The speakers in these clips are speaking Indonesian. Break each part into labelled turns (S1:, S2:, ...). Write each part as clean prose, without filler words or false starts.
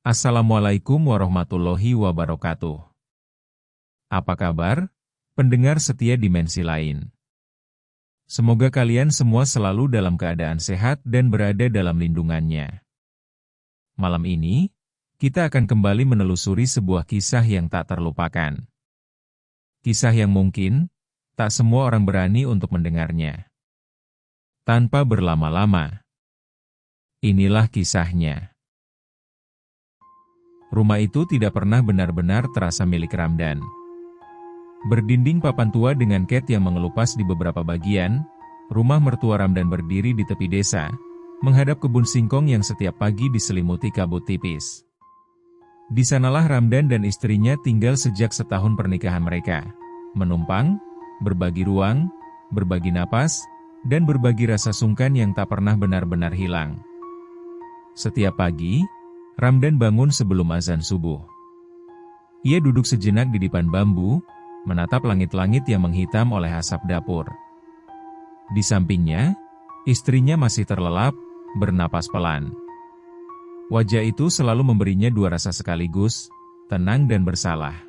S1: Assalamualaikum warahmatullahi wabarakatuh. Apa kabar, pendengar setia dimensi lain? Semoga kalian semua selalu dalam keadaan sehat dan berada dalam lindungannya. Malam ini, kita akan kembali menelusuri sebuah kisah yang tak terlupakan. Kisah yang mungkin, tak semua orang berani untuk mendengarnya. Tanpa berlama-lama, inilah kisahnya. Rumah itu tidak pernah benar-benar terasa milik Ramdan. Berdinding papan tua dengan cat yang mengelupas di beberapa bagian, rumah mertua Ramdan berdiri di tepi desa, menghadap kebun singkong yang setiap pagi diselimuti kabut tipis. Di sanalah Ramdan dan istrinya tinggal sejak setahun pernikahan mereka, menumpang, berbagi ruang, berbagi napas, dan berbagi rasa sungkan yang tak pernah benar-benar hilang. Setiap pagi, Ramdan bangun sebelum azan subuh. Ia duduk sejenak di dipan bambu, menatap langit-langit yang menghitam oleh asap dapur. Di sampingnya, istrinya masih terlelap, bernapas pelan. Wajah itu selalu memberinya dua rasa sekaligus, tenang dan bersalah.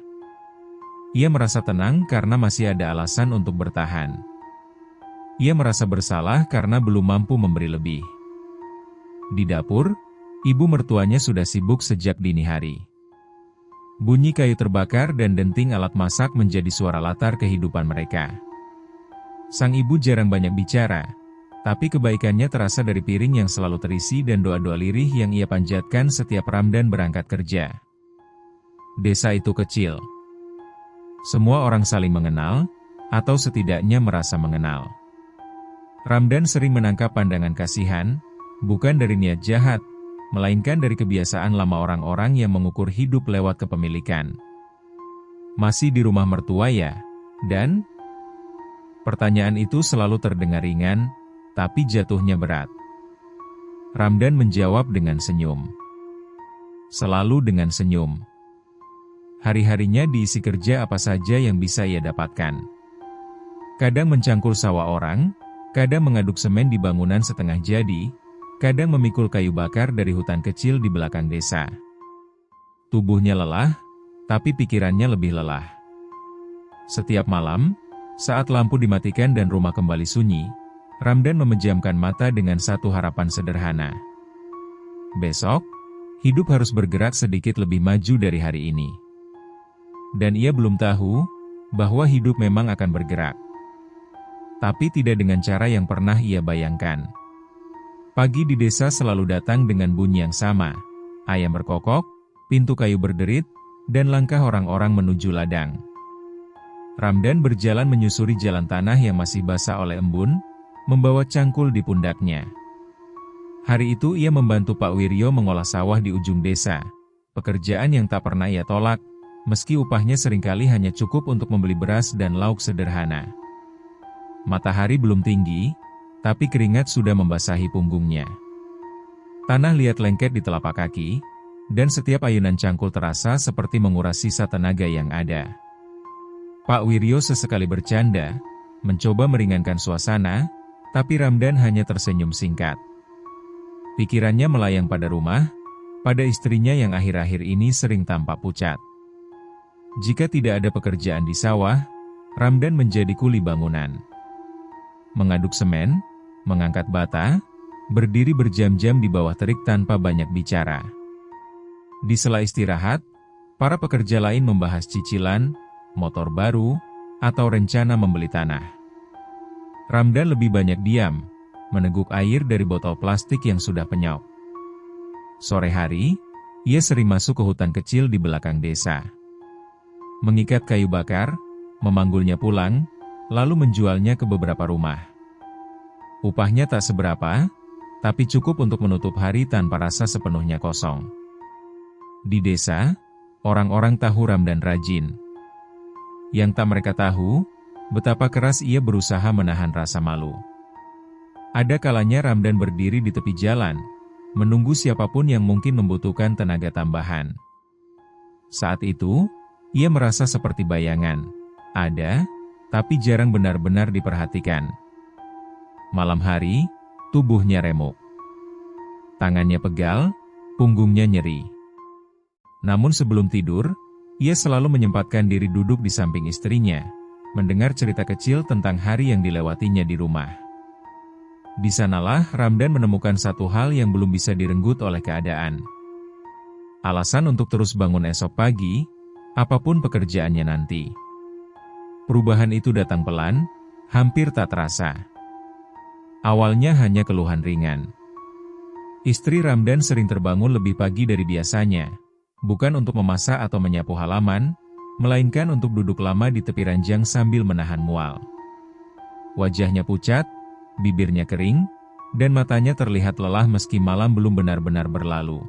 S1: Ia merasa tenang karena masih ada alasan untuk bertahan. Ia merasa bersalah karena belum mampu memberi lebih. Di dapur, ibu mertuanya sudah sibuk sejak dini hari. Bunyi kayu terbakar dan denting alat masak menjadi suara latar kehidupan mereka. Sang ibu jarang banyak bicara, tapi kebaikannya terasa dari piring yang selalu terisi dan doa-doa lirih yang ia panjatkan setiap Ramdan berangkat kerja. Desa itu kecil. Semua orang saling mengenal, atau setidaknya merasa mengenal. Ramdan sering menangkap pandangan kasihan, bukan dari niat jahat, melainkan dari kebiasaan lama orang-orang yang mengukur hidup lewat kepemilikan. Masih di rumah mertua ya? Dan? Pertanyaan itu selalu terdengar ringan, tapi jatuhnya berat. Ramdan menjawab dengan senyum. Selalu dengan senyum. Hari-harinya diisi kerja apa saja yang bisa ia dapatkan. Kadang mencangkul sawah orang, kadang mengaduk semen di bangunan setengah jadi, kadang memikul kayu bakar dari hutan kecil di belakang desa. Tubuhnya lelah, tapi pikirannya lebih lelah. Setiap malam, saat lampu dimatikan dan rumah kembali sunyi, Ramdan memejamkan mata dengan satu harapan sederhana. Besok, hidup harus bergerak sedikit lebih maju dari hari ini. Dan ia belum tahu bahwa hidup memang akan bergerak. Tapi tidak dengan cara yang pernah ia bayangkan. Pagi di desa selalu datang dengan bunyi yang sama. Ayam berkokok, pintu kayu berderit, dan langkah orang-orang menuju ladang. Ramdan berjalan menyusuri jalan tanah yang masih basah oleh embun, membawa cangkul di pundaknya. Hari itu ia membantu Pak Wiryo mengolah sawah di ujung desa. Pekerjaan yang tak pernah ia tolak, meski upahnya seringkali hanya cukup untuk membeli beras dan lauk sederhana. Matahari belum tinggi, tapi keringat sudah membasahi punggungnya. Tanah liat lengket di telapak kaki, dan setiap ayunan cangkul terasa seperti menguras sisa tenaga yang ada. Pak Wiryo sesekali bercanda, mencoba meringankan suasana, tapi Ramdan hanya tersenyum singkat. Pikirannya melayang pada rumah, pada istrinya yang akhir-akhir ini sering tampak pucat. Jika tidak ada pekerjaan di sawah, Ramdan menjadi kuli bangunan. Mengaduk semen, mengangkat bata, berdiri berjam-jam di bawah terik tanpa banyak bicara. Di sela istirahat, para pekerja lain membahas cicilan, motor baru, atau rencana membeli tanah. Ramdan lebih banyak diam, meneguk air dari botol plastik yang sudah penyok. Sore hari, ia sering masuk ke hutan kecil di belakang desa. Mengikat kayu bakar, memanggulnya pulang, lalu menjualnya ke beberapa rumah. Upahnya tak seberapa, tapi cukup untuk menutup hari tanpa rasa sepenuhnya kosong. Di desa, orang-orang tahu Ramdan rajin. Yang tak mereka tahu, betapa keras ia berusaha menahan rasa malu. Ada kalanya Ramdan berdiri di tepi jalan, menunggu siapapun yang mungkin membutuhkan tenaga tambahan. Saat itu, ia merasa seperti bayangan. Ada, tapi jarang benar-benar diperhatikan. Malam hari, tubuhnya remuk. Tangannya pegal, punggungnya nyeri. Namun sebelum tidur, ia selalu menyempatkan diri duduk di samping istrinya, mendengar cerita kecil tentang hari yang dilewatinya di rumah. Di sanalah Ramdan menemukan satu hal yang belum bisa direnggut oleh keadaan. Alasan untuk terus bangun esok pagi, apapun pekerjaannya nanti. Perubahan itu datang pelan, hampir tak terasa. Awalnya hanya keluhan ringan. Istri Ramdan sering terbangun lebih pagi dari biasanya, bukan untuk memasak atau menyapu halaman, melainkan untuk duduk lama di tepi ranjang sambil menahan mual. Wajahnya pucat, bibirnya kering, dan matanya terlihat lelah meski malam belum benar-benar berlalu.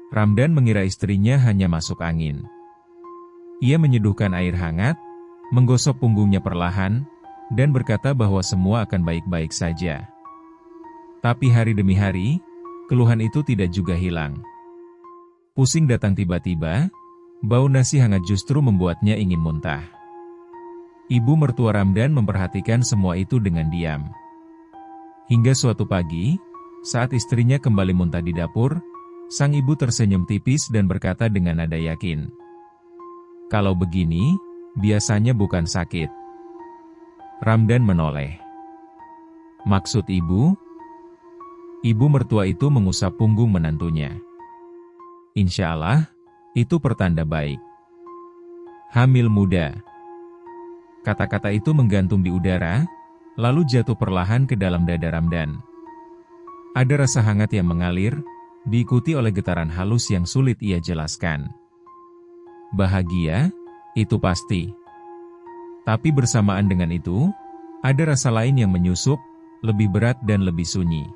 S1: Ramdan mengira istrinya hanya masuk angin. Ia menyeduhkan air hangat, menggosok punggungnya perlahan, dan berkata bahwa semua akan baik-baik saja. Tapi hari demi hari, keluhan itu tidak juga hilang. Pusing datang tiba-tiba, bau nasi hangat justru membuatnya ingin muntah. Ibu mertua Ramdan memperhatikan semua itu dengan diam. Hingga suatu pagi, saat istrinya kembali muntah di dapur, sang ibu tersenyum tipis dan berkata dengan nada yakin, "Kalau begini, biasanya bukan sakit." Ramdan menoleh. "Maksud ibu?" Ibu mertua itu mengusap punggung menantunya. "Insya Allah, itu pertanda baik." Hamil muda. Kata-kata itu menggantung di udara, lalu jatuh perlahan ke dalam dada Ramdan. Ada rasa hangat yang mengalir, diikuti oleh getaran halus yang sulit ia jelaskan. Bahagia, itu pasti. Tapi bersamaan dengan itu, ada rasa lain yang menyusup, lebih berat dan lebih sunyi.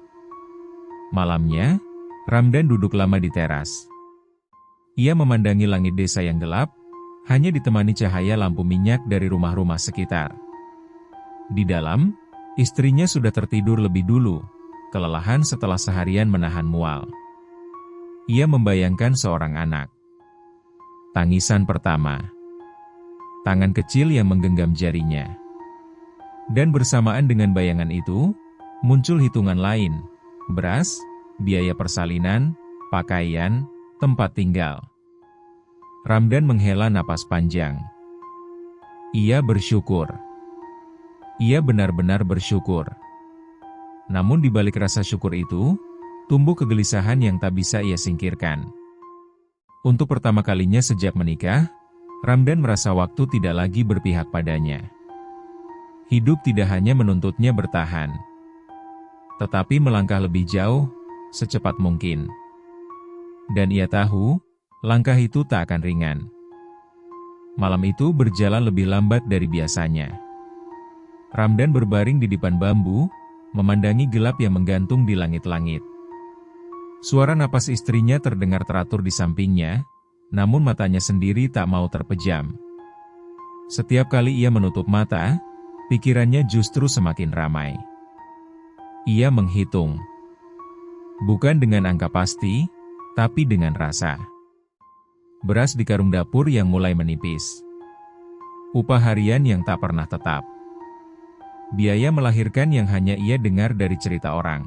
S1: Malamnya, Ramdan duduk lama di teras. Ia memandangi langit desa yang gelap, hanya ditemani cahaya lampu minyak dari rumah-rumah sekitar. Di dalam, istrinya sudah tertidur lebih dulu, kelelahan setelah seharian menahan mual. Ia membayangkan seorang anak. Tangisan pertama. Tangan kecil yang menggenggam jarinya. Dan bersamaan dengan bayangan itu, muncul hitungan lain, beras, biaya persalinan, pakaian, tempat tinggal. Ramdan menghela napas panjang. Ia bersyukur. Ia benar-benar bersyukur. Namun di balik rasa syukur itu, tumbuh kegelisahan yang tak bisa ia singkirkan. Untuk pertama kalinya sejak menikah, Ramdan merasa waktu tidak lagi berpihak padanya. Hidup tidak hanya menuntutnya bertahan, tetapi melangkah lebih jauh, secepat mungkin. Dan ia tahu, langkah itu tak akan ringan. Malam itu berjalan lebih lambat dari biasanya. Ramdan berbaring di dipan bambu, memandangi gelap yang menggantung di langit-langit. Suara napas istrinya terdengar teratur di sampingnya, namun matanya sendiri tak mau terpejam. Setiap kali ia menutup mata, pikirannya justru semakin ramai. Ia menghitung. Bukan dengan angka pasti, tapi dengan rasa. Beras di karung dapur yang mulai menipis. Upah harian yang tak pernah tetap. Biaya melahirkan yang hanya ia dengar dari cerita orang.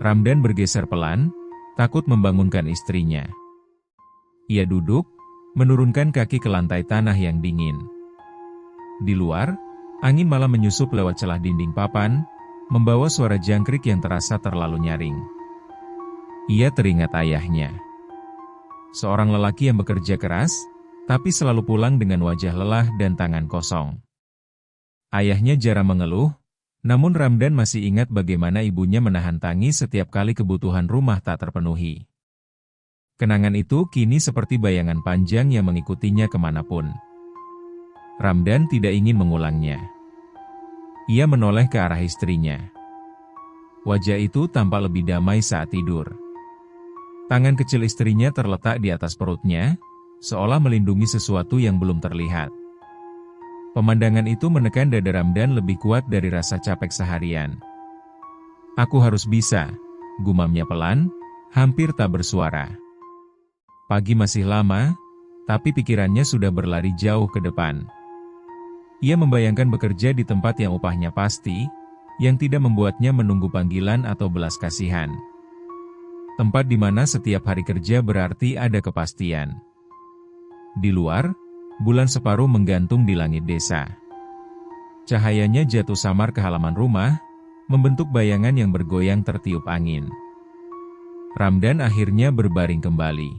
S1: Ramdan bergeser pelan, takut membangunkan istrinya. Ia duduk, menurunkan kaki ke lantai tanah yang dingin. Di luar, angin malam menyusup lewat celah dinding papan, membawa suara jangkrik yang terasa terlalu nyaring. Ia teringat ayahnya. Seorang lelaki yang bekerja keras, tapi selalu pulang dengan wajah lelah dan tangan kosong. Ayahnya jarang mengeluh, namun Ramdan masih ingat bagaimana ibunya menahan tangis setiap kali kebutuhan rumah tak terpenuhi. Kenangan itu kini seperti bayangan panjang yang mengikutinya kemanapun. Ramdan tidak ingin mengulangnya. Ia menoleh ke arah istrinya. Wajah itu tampak lebih damai saat tidur. Tangan kecil istrinya terletak di atas perutnya, seolah melindungi sesuatu yang belum terlihat. Pemandangan itu menekan dada Ramdan lebih kuat dari rasa capek seharian. "Aku harus bisa," gumamnya pelan, hampir tak bersuara. Pagi masih lama, tapi pikirannya sudah berlari jauh ke depan. Ia membayangkan bekerja di tempat yang upahnya pasti, yang tidak membuatnya menunggu panggilan atau belas kasihan. tempat di mana setiap hari kerja berarti ada kepastian. Di luar, bulan separuh menggantung di langit desa. Cahayanya jatuh samar ke halaman rumah, membentuk bayangan yang bergoyang tertiup angin. Ramdan akhirnya berbaring kembali.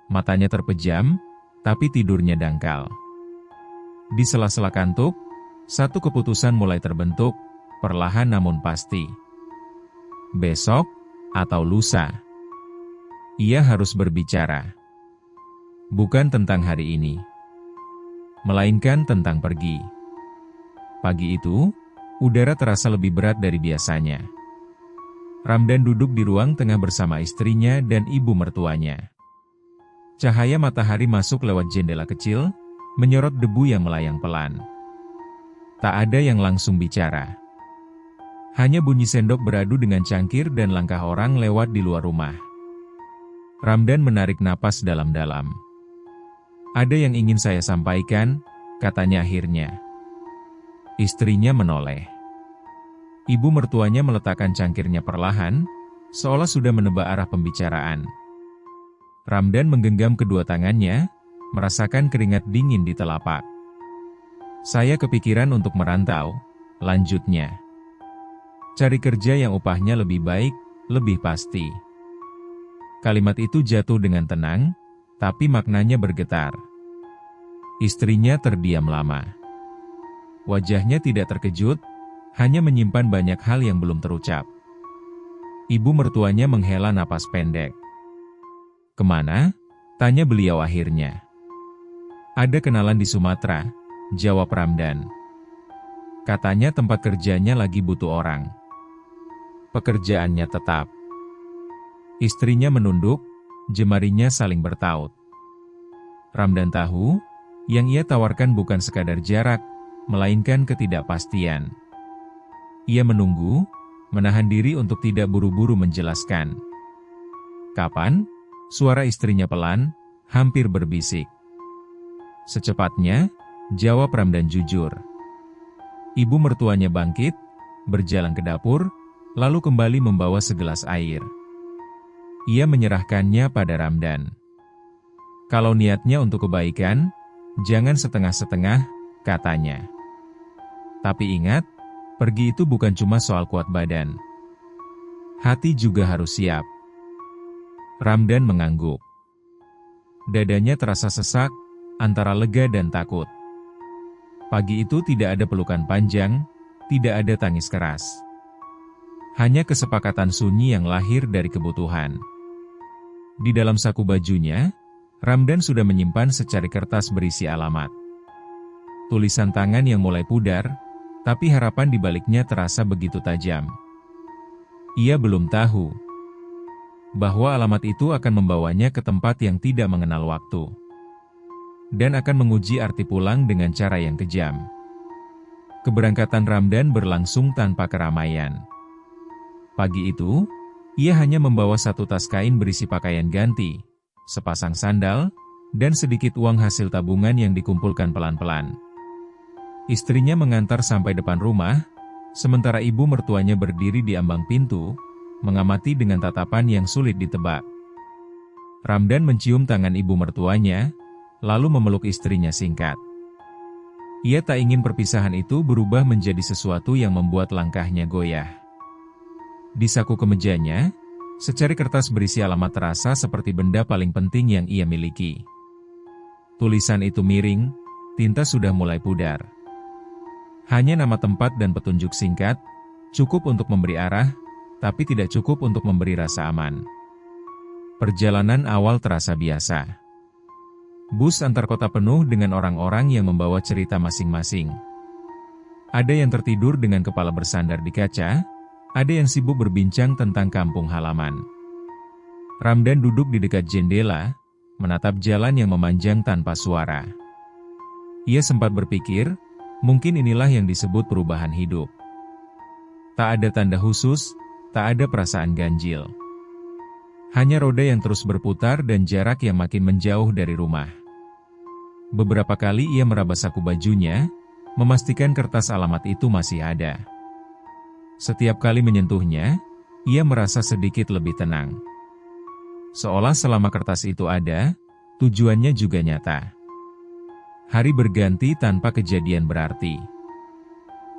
S1: Matanya terpejam, tapi tidurnya dangkal. Di sela-sela kantuk, satu keputusan mulai terbentuk, perlahan namun pasti. Besok, atau lusa, ia harus berbicara. Bukan tentang hari ini, melainkan tentang pergi. Pagi itu, udara terasa lebih berat dari biasanya. Ramdan duduk di ruang tengah bersama istrinya dan ibu mertuanya. Cahaya matahari masuk lewat jendela kecil, menyorot debu yang melayang pelan. Tak ada yang langsung bicara. Hanya bunyi sendok beradu dengan cangkir dan langkah orang lewat di luar rumah. Ramdan menarik napas dalam-dalam. "Ada yang ingin saya sampaikan," katanya akhirnya. Istrinya menoleh. Ibu mertuanya meletakkan cangkirnya perlahan, seolah sudah menebak arah pembicaraan. Ramdan menggenggam kedua tangannya, merasakan keringat dingin di telapak. "Saya kepikiran untuk merantau," lanjutnya. "Cari kerja yang upahnya lebih baik, lebih pasti." Kalimat itu jatuh dengan tenang, tapi maknanya bergetar. Istrinya terdiam lama. Wajahnya tidak terkejut, hanya menyimpan banyak hal yang belum terucap. Ibu mertuanya menghela napas pendek. "Kemana?" tanya beliau akhirnya. "Ada kenalan di Sumatera," jawab Ramdan. "Katanya tempat kerjanya lagi butuh orang. Pekerjaannya tetap." Istrinya menunduk, jemarinya saling bertaut. Ramdan tahu, yang ia tawarkan bukan sekadar jarak, melainkan ketidakpastian. Ia menunggu, menahan diri untuk tidak buru-buru menjelaskan. "Kapan?" suara istrinya pelan, hampir berbisik. "Secepatnya," jawab Ramdan jujur. Ibu mertuanya bangkit, berjalan ke dapur, lalu kembali membawa segelas air. Ia menyerahkannya pada Ramdan. "Kalau niatnya untuk kebaikan, jangan setengah-setengah," katanya. "Tapi ingat, pergi itu bukan cuma soal kuat badan. Hati juga harus siap." Ramdan mengangguk. Dadanya terasa sesak, antara lega dan takut. Pagi itu tidak ada pelukan panjang, tidak ada tangis keras. Hanya kesepakatan sunyi yang lahir dari kebutuhan. Di dalam saku bajunya, Ramdan sudah menyimpan secari kertas berisi alamat. Tulisan tangan yang mulai pudar, tapi harapan di baliknya terasa begitu tajam. Ia belum tahu bahwa alamat itu akan membawanya ke tempat yang tidak mengenal waktu, dan akan menguji arti pulang dengan cara yang kejam. Keberangkatan Ramdan berlangsung tanpa keramaian. Pagi itu, ia hanya membawa satu tas kain berisi pakaian ganti, sepasang sandal, dan sedikit uang hasil tabungan yang dikumpulkan pelan-pelan. Istrinya mengantar sampai depan rumah, sementara ibu mertuanya berdiri di ambang pintu, mengamati dengan tatapan yang sulit ditebak. Ramdan mencium tangan ibu mertuanya, lalu memeluk istrinya singkat. Ia tak ingin perpisahan itu berubah menjadi sesuatu yang membuat langkahnya goyah. Di saku kemejanya, secari kertas berisi alamat terasa seperti benda paling penting yang ia miliki. Tulisan itu miring, tinta sudah mulai pudar. Hanya nama tempat dan petunjuk singkat, cukup untuk memberi arah, tapi tidak cukup untuk memberi rasa aman. Perjalanan awal terasa biasa. Bus antar kota penuh dengan orang-orang yang membawa cerita masing-masing. Ada yang tertidur dengan kepala bersandar di kaca, ada yang sibuk berbincang tentang kampung halaman. Ramdan duduk di dekat jendela, menatap jalan yang memanjang tanpa suara. Ia sempat berpikir, mungkin inilah yang disebut perubahan hidup. Tak ada tanda khusus, tak ada perasaan ganjil. Hanya roda yang terus berputar dan jarak yang makin menjauh dari rumah. Beberapa kali ia meraba saku bajunya, memastikan kertas alamat itu masih ada. Setiap kali menyentuhnya, ia merasa sedikit lebih tenang. Seolah selama kertas itu ada, tujuannya juga nyata. Hari berganti tanpa kejadian berarti.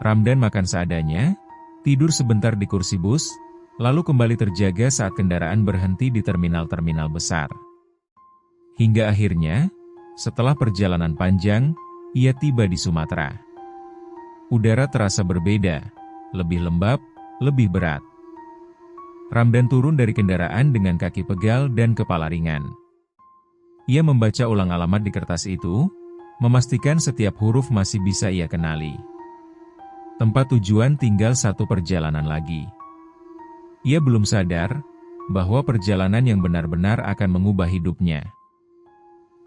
S1: Ramdan makan seadanya, tidur sebentar di kursi bus, lalu kembali terjaga saat kendaraan berhenti di terminal-terminal besar. Hingga akhirnya, setelah perjalanan panjang, ia tiba di Sumatera. Udara terasa berbeda, lebih lembab, lebih berat. Ramdan turun dari kendaraan dengan kaki pegal dan kepala ringan. Ia membaca ulang alamat di kertas itu, memastikan setiap huruf masih bisa ia kenali. Tempat tujuan tinggal satu perjalanan lagi. Ia belum sadar bahwa perjalanan yang benar-benar akan mengubah hidupnya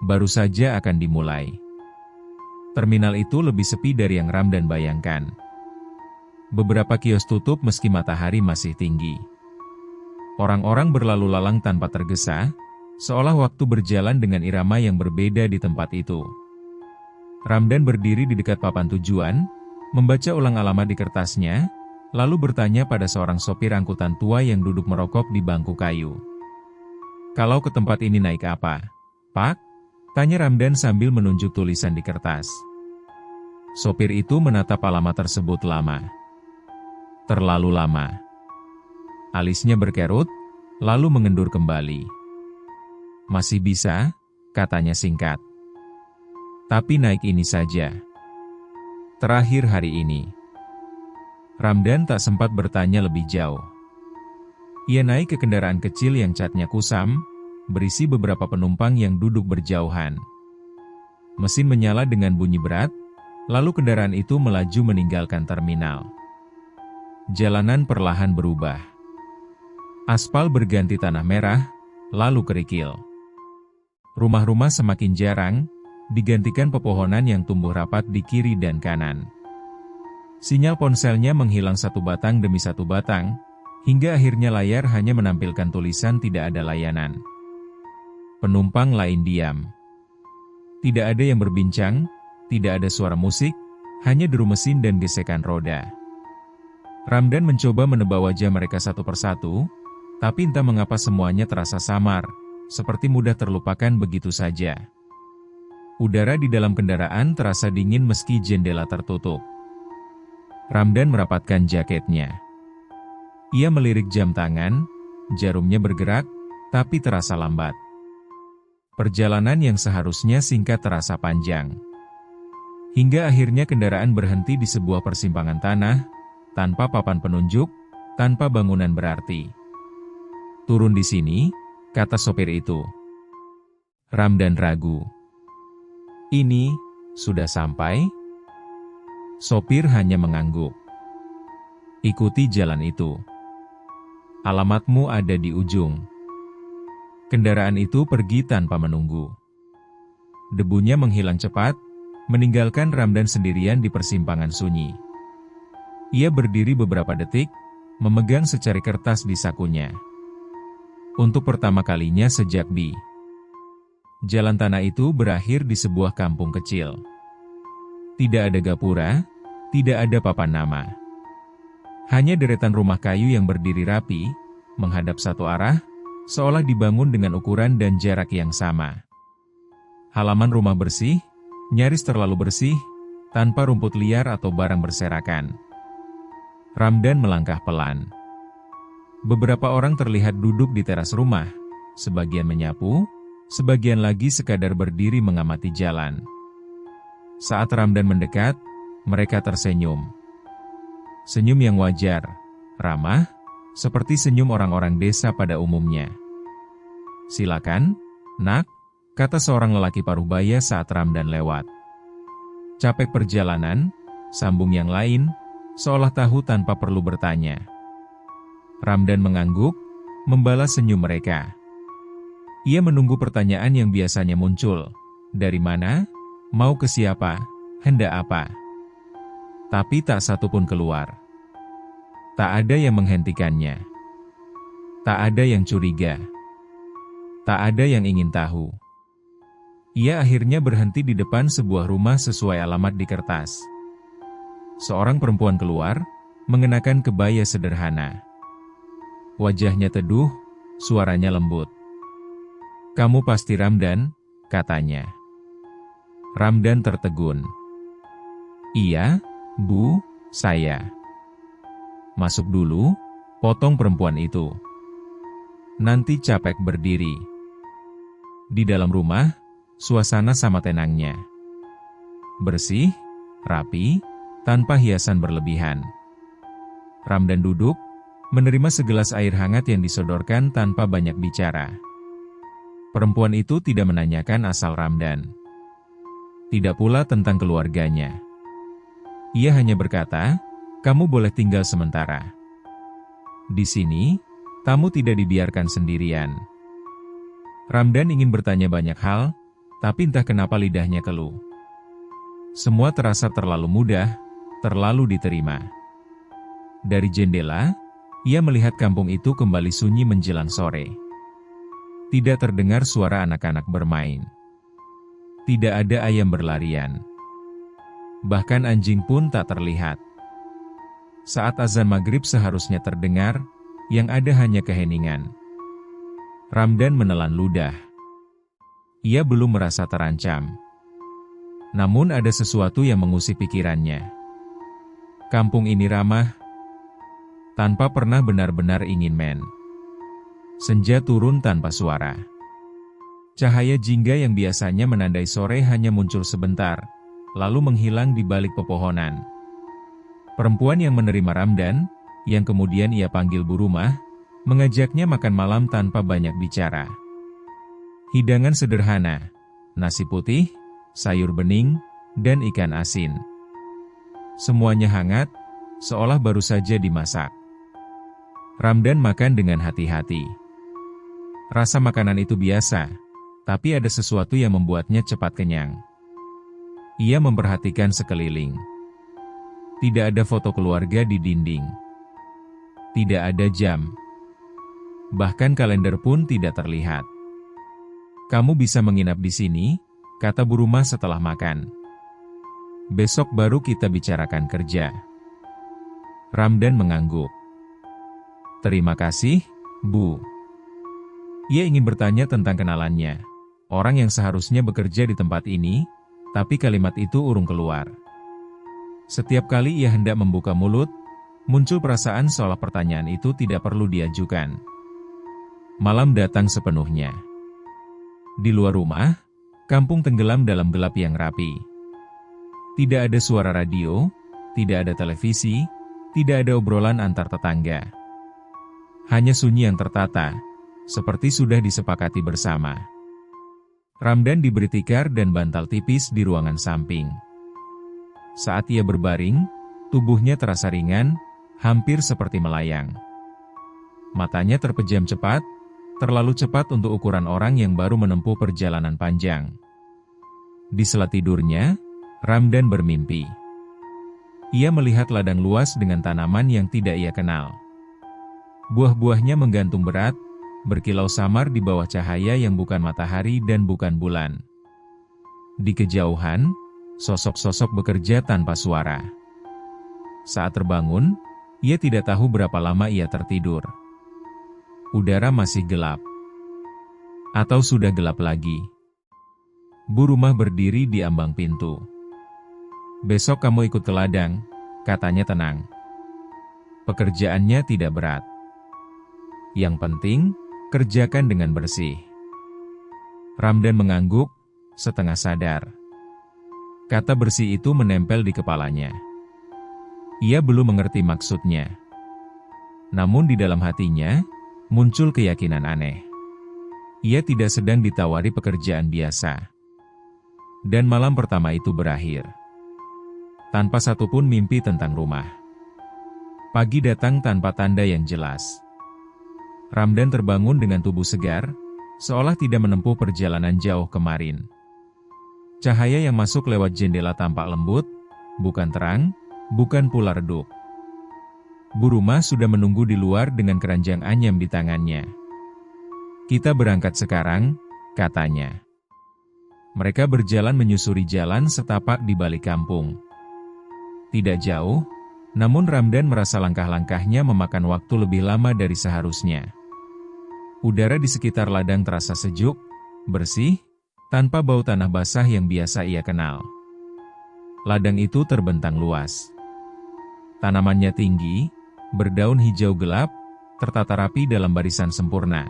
S1: baru saja akan dimulai. Terminal itu lebih sepi dari yang Ramdan bayangkan. Beberapa kios tutup meski matahari masih tinggi. Orang-orang berlalu lalang tanpa tergesa, seolah waktu berjalan dengan irama yang berbeda di tempat itu. Ramdan berdiri di dekat papan tujuan, membaca ulang alamat di kertasnya, lalu bertanya pada seorang sopir angkutan tua yang duduk merokok di bangku kayu. "Kalau ke tempat ini naik apa, Pak?" tanya Ramdan sambil menunjuk tulisan di kertas. Sopir itu menatap alamat tersebut lama. Terlalu lama. Alisnya berkerut, lalu mengendur kembali. "Masih bisa," katanya singkat. "Tapi naik ini saja. Terakhir hari ini." Ramdan tak sempat bertanya lebih jauh. Ia naik ke kendaraan kecil yang catnya kusam, berisi beberapa penumpang yang duduk berjauhan. Mesin menyala dengan bunyi berat, lalu kendaraan itu melaju meninggalkan terminal. Jalanan perlahan berubah. Aspal berganti tanah merah, lalu kerikil. Rumah-rumah semakin jarang, digantikan pepohonan yang tumbuh rapat di kiri dan kanan. Sinyal ponselnya menghilang satu batang demi satu batang, hingga akhirnya layar hanya menampilkan tulisan tidak ada layanan. Penumpang lain diam. Tidak ada yang berbincang, tidak ada suara musik, hanya deru mesin dan gesekan roda. Ramdan mencoba menebak wajah mereka satu persatu, tapi entah mengapa semuanya terasa samar, seperti mudah terlupakan begitu saja. Udara di dalam kendaraan terasa dingin meski jendela tertutup. Ramdan merapatkan jaketnya. Ia melirik jam tangan, jarumnya bergerak, tapi terasa lambat. Perjalanan yang seharusnya singkat terasa panjang. Hingga akhirnya kendaraan berhenti di sebuah persimpangan tanah, tanpa papan penunjuk, tanpa bangunan berarti. "Turun di sini," kata sopir itu. Ramdan ragu. "Ini, sudah sampai?" Sopir hanya mengangguk. "Ikuti jalan itu. Alamatmu ada di ujung." Kendaraan itu pergi tanpa menunggu. Debunya menghilang cepat, meninggalkan Ramdan sendirian di persimpangan sunyi. Ia berdiri beberapa detik, memegang secari kertas di sakunya. Untuk pertama kalinya sejak jalan tanah itu berakhir di sebuah kampung kecil. Tidak ada gapura, tidak ada papan nama. Hanya deretan rumah kayu yang berdiri rapi, menghadap satu arah, seolah dibangun dengan ukuran dan jarak yang sama. Halaman rumah bersih, nyaris terlalu bersih, tanpa rumput liar atau barang berserakan. Ramdan melangkah pelan. Beberapa orang terlihat duduk di teras rumah, sebagian menyapu, sebagian lagi sekadar berdiri mengamati jalan. Saat Ramdan mendekat, mereka tersenyum. Senyum yang wajar, ramah, seperti senyum orang-orang desa pada umumnya. "Silakan, Nak," kata seorang lelaki paruh-baya saat Ramdan lewat. "Capek perjalanan?" sambung yang lain, seolah tahu tanpa perlu bertanya. Ramdan mengangguk, membalas senyum mereka. Ia menunggu pertanyaan yang biasanya muncul. Dari mana? Mau ke siapa? Hendak apa? Tapi tak satu pun keluar. Tak ada yang menghentikannya. Tak ada yang curiga. Tak ada yang ingin tahu. Ia akhirnya berhenti di depan sebuah rumah sesuai alamat di kertas. Seorang perempuan keluar, mengenakan kebaya sederhana. Wajahnya teduh, suaranya lembut. "Kamu pasti Ramdan?" katanya. Ramdan tertegun. "Iya, Bu, saya." "Masuk dulu," potong perempuan itu. "Nanti capek berdiri." Di dalam rumah, suasana sama tenangnya. Bersih, rapi, tanpa hiasan berlebihan. Ramdan duduk, menerima segelas air hangat yang disodorkan tanpa banyak bicara. Perempuan itu tidak menanyakan asal Ramdan. Tidak pula tentang keluarganya. Ia hanya berkata, "Kamu boleh tinggal sementara. Di sini, tamu tidak dibiarkan sendirian." Ramdan ingin bertanya banyak hal, tapi entah kenapa lidahnya keluh. Semua terasa terlalu mudah, terlalu diterima. Dari jendela, ia melihat kampung itu kembali sunyi menjelang sore. Tidak terdengar suara anak-anak bermain. Tidak ada ayam berlarian. Bahkan anjing pun tak terlihat. Saat azan maghrib seharusnya terdengar, yang ada hanya keheningan. Ramdan menelan ludah. Ia belum merasa terancam. Namun ada sesuatu yang mengusik pikirannya. Kampung ini ramah, tanpa pernah benar-benar ingin men. Senja turun tanpa suara. Cahaya jingga yang biasanya menandai sore hanya muncul sebentar, lalu menghilang di balik pepohonan. Perempuan yang menerima Ramdan, yang kemudian ia panggil Bu Rumah, mengajaknya makan malam tanpa banyak bicara. Hidangan sederhana, nasi putih, sayur bening, dan ikan asin. Semuanya hangat, seolah baru saja dimasak. Ramdan makan dengan hati-hati. Rasa makanan itu biasa, tapi ada sesuatu yang membuatnya cepat kenyang. Ia memperhatikan sekeliling. Tidak ada foto keluarga di dinding. Tidak ada jam. Bahkan kalender pun tidak terlihat. "Kamu bisa menginap di sini," kata Bu Rumah setelah makan. "Besok baru kita bicarakan kerja." Ramdan mengangguk. "Terima kasih, Bu." Ia ingin bertanya tentang kenalannya, orang yang seharusnya bekerja di tempat ini, tapi kalimat itu urung keluar. Setiap kali ia hendak membuka mulut, muncul perasaan seolah pertanyaan itu tidak perlu diajukan. Malam datang sepenuhnya. Di luar rumah, kampung tenggelam dalam gelap yang rapi. Tidak ada suara radio, tidak ada televisi, tidak ada obrolan antar tetangga. Hanya sunyi yang tertata, seperti sudah disepakati bersama. Ramdan diberi tikar dan bantal tipis di ruangan samping. Saat ia berbaring, tubuhnya terasa ringan, hampir seperti melayang. Matanya terpejam cepat, terlalu cepat untuk ukuran orang yang baru menempuh perjalanan panjang. Di sela tidurnya, Ramdan bermimpi. Ia melihat ladang luas dengan tanaman yang tidak ia kenal. Buah-buahnya menggantung berat, berkilau samar di bawah cahaya yang bukan matahari dan bukan bulan. Di kejauhan, sosok-sosok bekerja tanpa suara. Saat terbangun, ia tidak tahu berapa lama ia tertidur. Udara masih gelap. Atau sudah gelap lagi. Bu Rumah berdiri di ambang pintu. "Besok kamu ikut ke ladang," katanya tenang. "Pekerjaannya tidak berat. Yang penting, kerjakan dengan bersih." Ramdan mengangguk, setengah sadar. Kata bersih itu menempel di kepalanya. Ia belum mengerti maksudnya. Namun di dalam hatinya, muncul keyakinan aneh. Ia tidak sedang ditawari pekerjaan biasa. Dan malam pertama itu berakhir. Tanpa satupun mimpi tentang rumah. Pagi datang tanpa tanda yang jelas. Ramdan terbangun dengan tubuh segar, seolah tidak menempuh perjalanan jauh kemarin. Cahaya yang masuk lewat jendela tampak lembut, bukan terang, bukan pula redup. Bu Rumah sudah menunggu di luar dengan keranjang anyam di tangannya. "Kita berangkat sekarang," katanya. Mereka berjalan menyusuri jalan setapak di balik kampung. Tidak jauh, Namun Ramdan merasa langkah-langkahnya memakan waktu lebih lama dari seharusnya. Udara di sekitar ladang terasa sejuk, bersih, tanpa bau tanah basah yang biasa ia kenal. Ladang itu terbentang luas. Tanamannya tinggi, berdaun hijau gelap, tertata rapi dalam barisan sempurna.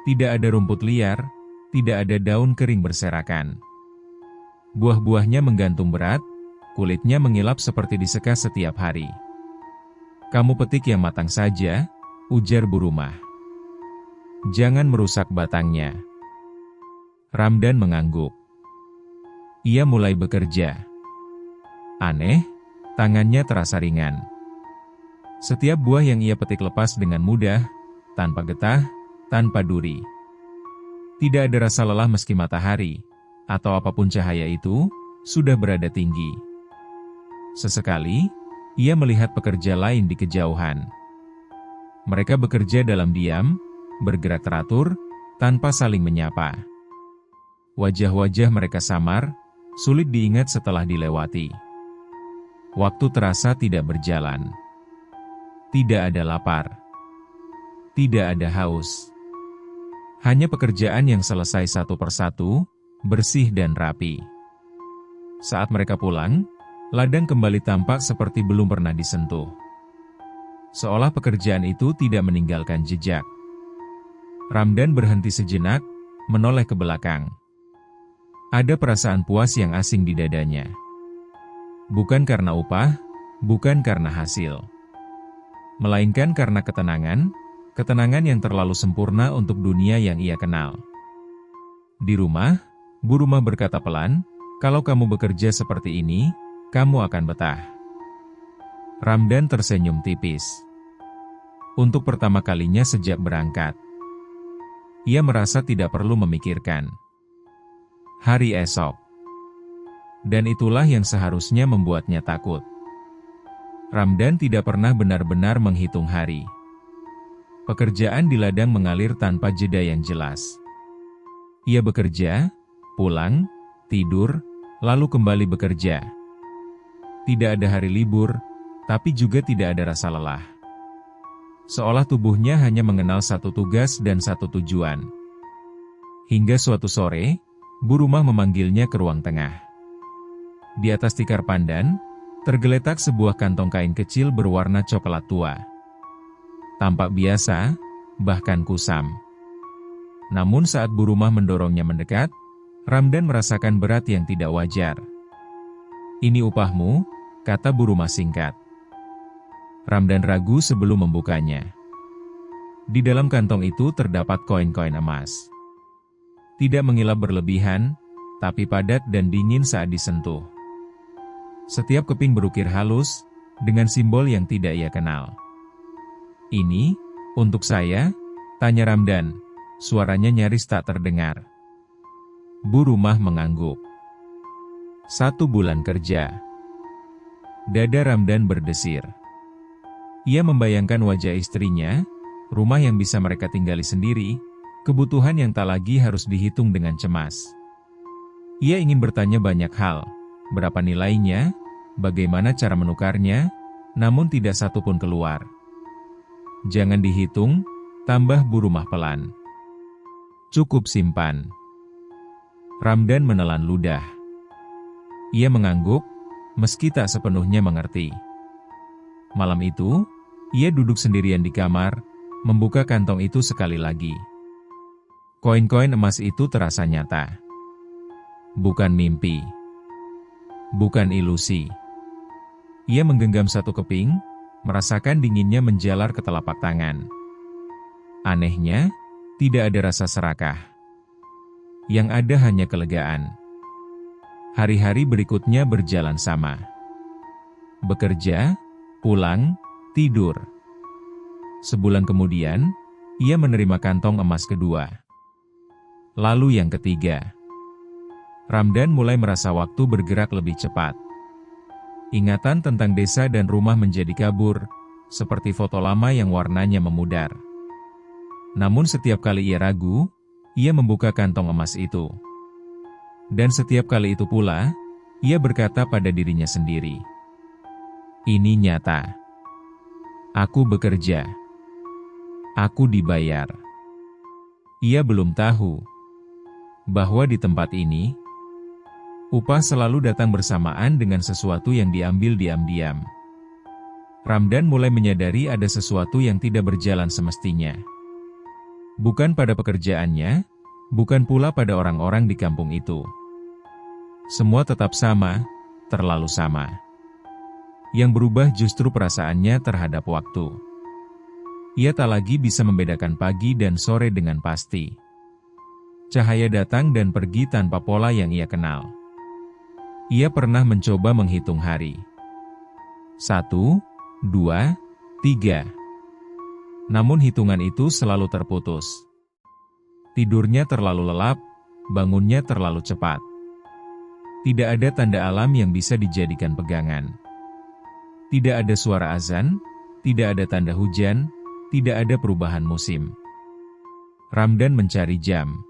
S1: Tidak ada rumput liar, tidak ada daun kering berserakan. Buah-buahnya menggantung berat, kulitnya mengilap seperti diseka setiap hari. "Kamu petik yang matang saja," ujar Burumah. "Jangan merusak batangnya." Ramdan mengangguk. Ia mulai bekerja. Aneh, tangannya terasa ringan. Setiap buah yang ia petik lepas dengan mudah, tanpa getah, tanpa duri. Tidak ada rasa lelah meski matahari, atau apapun cahaya itu, sudah berada tinggi. Sesekali, ia melihat pekerja lain di kejauhan. Mereka bekerja dalam diam, bergerak teratur, tanpa saling menyapa. Wajah-wajah mereka samar, sulit diingat setelah dilewati. Waktu terasa tidak berjalan. Tidak ada lapar. Tidak ada haus. Hanya pekerjaan yang selesai satu persatu, bersih dan rapi. Saat mereka pulang, ladang kembali tampak seperti belum pernah disentuh. Seolah pekerjaan itu tidak meninggalkan jejak. Ramdan berhenti sejenak, menoleh ke belakang. Ada perasaan puas yang asing di dadanya. Bukan karena upah, bukan karena hasil. Melainkan karena ketenangan, ketenangan yang terlalu sempurna untuk dunia yang ia kenal. Di rumah, Burumah berkata pelan, "Kalau kamu bekerja seperti ini, kamu akan betah." Ramdan tersenyum tipis. Untuk pertama kalinya sejak berangkat, ia merasa tidak perlu memikirkan hari esok. Dan itulah yang seharusnya membuatnya takut. Ramdan tidak pernah benar-benar menghitung hari. Pekerjaan di ladang mengalir tanpa jeda yang jelas. Ia bekerja, pulang, tidur, lalu kembali bekerja. Tidak ada hari libur, tapi juga tidak ada rasa lelah. Seolah tubuhnya hanya mengenal satu tugas dan satu tujuan. Hingga suatu sore, Burumah memanggilnya ke ruang tengah. Di atas tikar pandan, tergeletak sebuah kantong kain kecil berwarna coklat tua. Tampak biasa, bahkan kusam. Namun saat Burumah mendorongnya mendekat, Ramdan merasakan berat yang tidak wajar. "Ini upahmu," kata Burumah singkat. Ramdan ragu sebelum membukanya. Di dalam kantong itu terdapat koin-koin emas. Tidak mengilap berlebihan, tapi padat dan dingin saat disentuh. Setiap keping berukir halus, dengan simbol yang tidak ia kenal. "Ini, untuk saya?" tanya Ramdan. Suaranya nyaris tak terdengar. Burumah mengangguk. 1 bulan kerja. Dada Ramdan berdesir. Ia membayangkan wajah istrinya, rumah yang bisa mereka tinggali sendiri, kebutuhan yang tak lagi harus dihitung dengan cemas. Ia ingin bertanya banyak hal, berapa nilainya, bagaimana cara menukarnya, namun tidak satu pun keluar. "Jangan dihitung," tambah Burumah pelan. "Cukup simpan." Ramdan menelan ludah. Ia mengangguk, meski tak sepenuhnya mengerti. Malam itu, ia duduk sendirian di kamar, membuka kantong itu sekali lagi. Koin-koin emas itu terasa nyata. Bukan mimpi. Bukan ilusi. Ia menggenggam satu keping, merasakan dinginnya menjalar ke telapak tangan. Anehnya, tidak ada rasa serakah. Yang ada hanya kelegaan. Hari-hari berikutnya berjalan sama. Bekerja, pulang, tidur. Sebulan kemudian, ia menerima kantong emas kedua. Lalu yang ketiga. Ramdan mulai merasa waktu bergerak lebih cepat. Ingatan tentang desa dan rumah menjadi kabur, seperti foto lama yang warnanya memudar. Namun setiap kali ia ragu, ia membuka kantong emas itu. Dan setiap kali itu pula, ia berkata pada dirinya sendiri, Ini nyata. Aku bekerja. Aku dibayar. Ia belum tahu bahwa di tempat ini, upah selalu datang bersamaan dengan sesuatu yang diambil diam-diam. Ramdan mulai menyadari ada sesuatu yang tidak berjalan semestinya. Bukan pada pekerjaannya, bukan pula pada orang-orang di kampung itu. Semua tetap sama, terlalu sama. Yang berubah justru perasaannya terhadap waktu. Ia tak lagi bisa membedakan pagi dan sore dengan pasti. Cahaya datang dan pergi tanpa pola yang ia kenal. Ia pernah mencoba menghitung hari. 1, 2, 3. Namun hitungan itu selalu terputus. Tidurnya terlalu lelap, bangunnya terlalu cepat. Tidak ada tanda alam yang bisa dijadikan pegangan. Tidak ada suara azan, tidak ada tanda hujan, tidak ada perubahan musim. Ramdan mencari jam.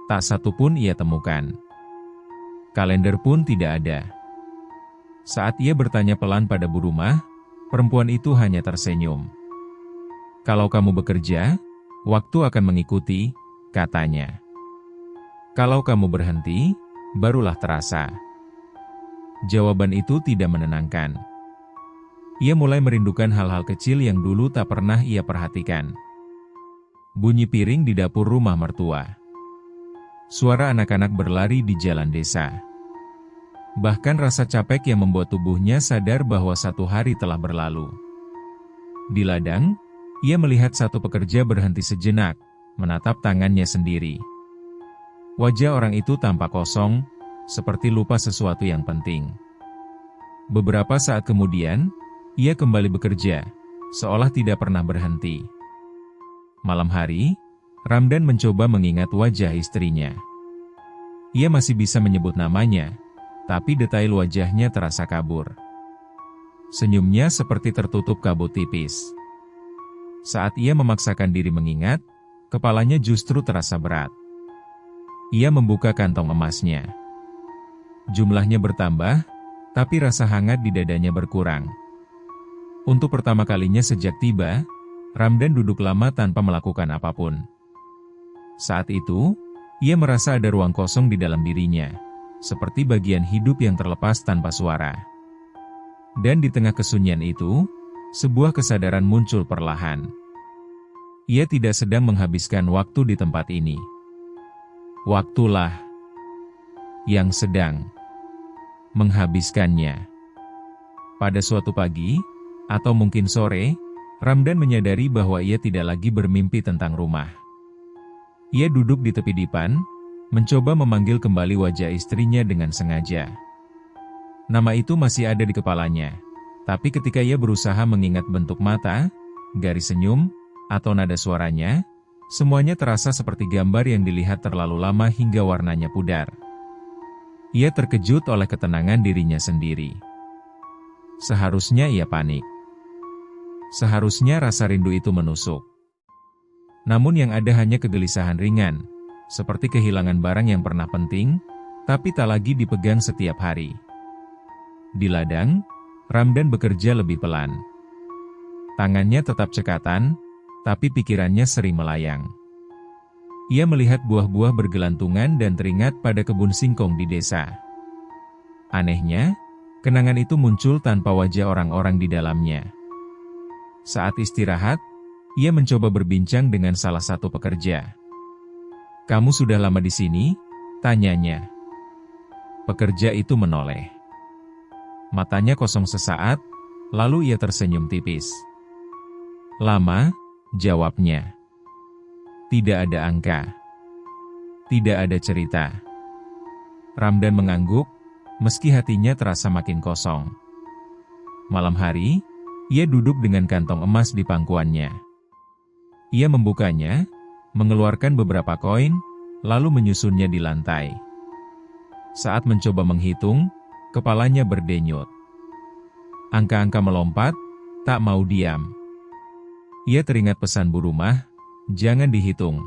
S1: Tak satu pun ia temukan. Kalender pun tidak ada. Saat ia bertanya pelan pada bu rumah, perempuan itu hanya tersenyum. Kalau kamu bekerja, waktu akan mengikuti, katanya. Kalau kamu berhenti, barulah terasa. Jawaban itu tidak menenangkan. Ia mulai merindukan hal-hal kecil yang dulu tak pernah ia perhatikan. Bunyi piring di dapur rumah mertua. Suara anak-anak berlari di jalan desa. Bahkan rasa capek yang membuat tubuhnya sadar bahwa satu hari telah berlalu. Di ladang, ia melihat satu pekerja berhenti sejenak, menatap tangannya sendiri. Wajah orang itu tampak kosong, seperti lupa sesuatu yang penting. Beberapa saat kemudian, ia kembali bekerja, seolah tidak pernah berhenti. Malam hari, Ramdan mencoba mengingat wajah istrinya. Ia masih bisa menyebut namanya, tapi detail wajahnya terasa kabur. Senyumnya seperti tertutup kabut tipis. Saat ia memaksakan diri mengingat, kepalanya justru terasa berat. Ia membuka kantong emasnya. Jumlahnya bertambah, tapi rasa hangat di dadanya berkurang. Untuk pertama kalinya sejak tiba, Ramdan duduk lama tanpa melakukan apapun. Saat itu, ia merasa ada ruang kosong di dalam dirinya, seperti bagian hidup yang terlepas tanpa suara. Dan di tengah kesunyian itu, sebuah kesadaran muncul perlahan. Ia tidak sedang menghabiskan waktu di tempat ini. Waktulah yang sedang menghabiskannya. Pada suatu pagi, atau mungkin sore, Ramdan menyadari bahwa ia tidak lagi bermimpi tentang rumah. Ia duduk di tepi dipan, mencoba memanggil kembali wajah istrinya dengan sengaja. Nama itu masih ada di kepalanya, tapi ketika ia berusaha mengingat bentuk mata, garis senyum, atau nada suaranya, semuanya terasa seperti gambar yang dilihat terlalu lama hingga warnanya pudar. Ia terkejut oleh ketenangan dirinya sendiri. Seharusnya ia panik. Seharusnya rasa rindu itu menusuk. Namun yang ada hanya kegelisahan ringan, seperti kehilangan barang yang pernah penting, tapi tak lagi dipegang setiap hari. Di ladang, Ramdan bekerja lebih pelan. Tangannya tetap cekatan, tapi pikirannya sering melayang. Ia melihat buah-buah bergelantungan dan teringat pada kebun singkong di desa. Anehnya, kenangan itu muncul tanpa wajah orang-orang di dalamnya. Saat istirahat, ia mencoba berbincang dengan salah satu pekerja. "Kamu sudah lama di sini?" tanyanya. Pekerja itu menoleh. Matanya kosong sesaat, lalu ia tersenyum tipis. "Lama," jawabnya. Tidak ada angka. Tidak ada cerita. Ramdan mengangguk, meski hatinya terasa makin kosong. Malam hari, ia duduk dengan kantong emas di pangkuannya. Ia membukanya, mengeluarkan beberapa koin, lalu menyusunnya di lantai. Saat mencoba menghitung, kepalanya berdenyut. Angka-angka melompat, tak mau diam. Ia teringat pesan bu rumah, jangan dihitung.